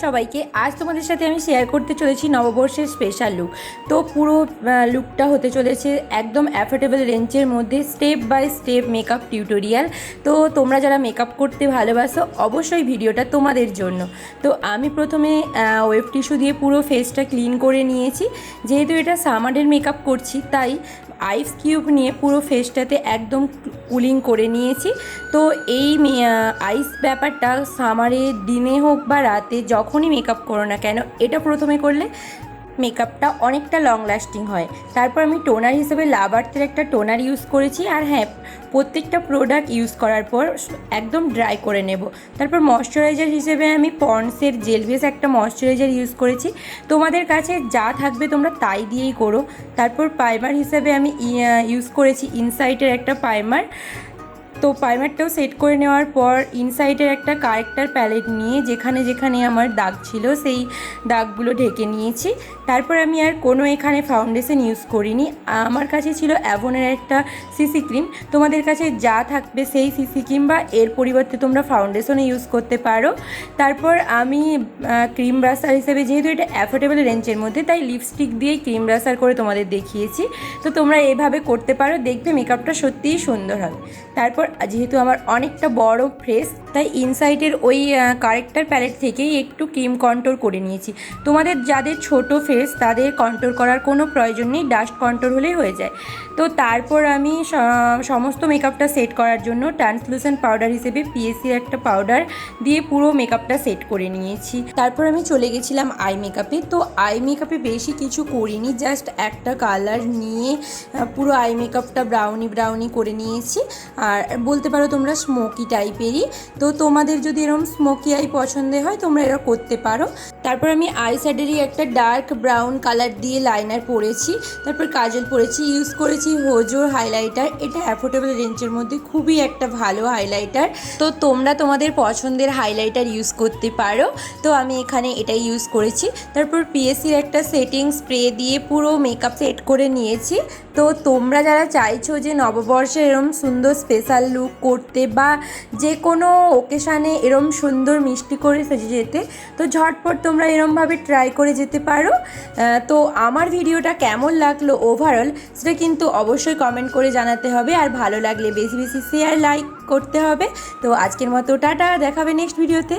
সবাইকে। আজ তোমাদের সাথে আমি শেয়ার করতে চলেছি নববর্ষের স্পেশাল লুক। তো পুরো লুকটা হতে চলেছে একদম অ্যাফোর্ডেবল রেঞ্জের মধ্যে, step by step makeup tutorial. তো তোমরা যারা মেকআপ করতে ভালোবাসো অবশ্যই ভিডিওটা তোমাদের জন্য। তো আমি প্রথমে ওয়েব টিস্যু দিয়ে পুরো ফেসটা ক্লিন করে নিয়েছি। যেহেতু এটা সামারের মেকআপ করছি তাই আইস কিউব নিয়ে পুরো ফেসটাতে একদম কুলিং করে নিয়েছি। তো এই আইস ব্যাপারটা সামারের দিনে হোক বা রাতে যখনই মেকআপ করো না কেন, এটা প্রথমে করলে মেকআপটা অনেকটা লং লাস্টিং হয়। তারপর আমি টোনার হিসেবে লাভ আর্থের একটা টোনার ইউজ করেছি। আর হ্যাঁ, প্রত্যেকটা প্রোডাক্ট ইউজ করার পর একদম ড্রাই করে নেব। তারপর ময়শ্চারাইজার হিসেবে আমি পন্ডসের জেল বেস একটা ময়শ্চারাইজার ইউজ করেছি। তোমাদের কাছে যা থাকবে তোমরা তাই দিয়েই করো। তারপর প্রাইমার হিসেবে আমি ইউজ করেছি ইনসাইটের একটা প্রাইমার। তো প্রাইমারটাও সেট করে নেওয়ার পর ইনসাইডের একটা কারেক্টার প্যালেট নিয়ে যেখানে যেখানে আমার দাগ ছিল সেই দাগগুলো ঢেকে নিয়েছি। তারপর আমি আর কোনো এখানে ফাউন্ডেশন ইউজ করিনি। আমার কাছে ছিল অ্যাভনের একটা সিসি ক্রিম। তোমাদের কাছে যা থাকবে সেই সিসি ক্রিম বা এর পরিবর্তে তোমরা ফাউন্ডেশনও ইউজ করতে পারো। তারপর আমি ক্রিম ব্রাশার হিসেবে, যেহেতু এটা অ্যাফোর্ডেবল রেঞ্জের মধ্যে, তাই লিপস্টিক দিয়েই ক্রিম ব্রাশার করে তোমাদের দেখিয়েছি। তো তোমরা এভাবে করতে পারো, দেখবে মেকআপটা সত্যিই সুন্দর হবে। তারপর যেহেতু আমার অনেকটা বড় ফেস, তাই ইনসাইডের ওই কারেক্টার প্যালেট থেকেই একটু ক্রিম কন্ট্রোল করে নিয়েছি। তোমাদের যাদের ছোট ফেস তাদের কন্ট্রোল করার কোনো প্রয়োজন নেই, ডাস্ট কন্ট্রোল হলেই হয়ে যায়। তো তারপর আমি সমস্ত মেকআপটা সেট করার জন্য ট্রান্সলুসেন্ট পাউডার হিসেবে পিএসসির একটা পাউডার দিয়ে পুরো মেকআপটা সেট করে নিয়েছি। তারপর আমি চলে গেছিলাম আই মেকআপে। তো আই মেকআপে বেশি কিছু করিনি, জাস্ট একটা কালার নিয়ে পুরো আই মেকআপটা ব্রাউনি ব্রাউনি করে নিয়েছি। আর বলতে পারো তোমরা স্মোকি টাইপেরই। তো তোমাদের যদি এরকম স্মোকি আই পছন্দ হয় তোমরা এরা করতে পারো। তারপর আমি আই শ্যাডেরই একটা ডার্ক ব্রাউন কালার দিয়ে লাইনার পরেছি। তারপর কাজল পরেছি, ইউজ করেছি হোজোর হাইলাইটার। এটা অ্যাফোর্ডেবল রেঞ্জের মধ্যে খুবই একটা ভালো হাইলাইটার। তো তোমরা তোমাদের পছন্দের হাইলাইটার ইউজ করতে পারো। তো আমি এখানে এটাই ইউজ করেছি। তারপর পিএসসির একটা সেটিং স্প্রে দিয়ে পুরো মেকআপ সেট করে নিয়েছি। তো তোমরা যারা চাইছো যে নববর্ষে এরম সুন্দর স্পেশাল লুক করতে বা যে কোনো ওকেশানে এরম সুন্দর মিষ্টি করে সেজে যেতে, তো ঝটপট তোমরা এরমভাবে ট্রাই করে যেতে পারো। তো আমার ভিডিওটা কেমন লাগলো ওভারঅল সেটা কিন্তু অবশ্যই কমেন্ট করে জানাতে হবে। আর ভালো লাগলে বেশি বেশি শেয়ার লাইক করতে হবে। তো আজকের মতো টাটা, দেখাবে নেক্সট ভিডিওতে।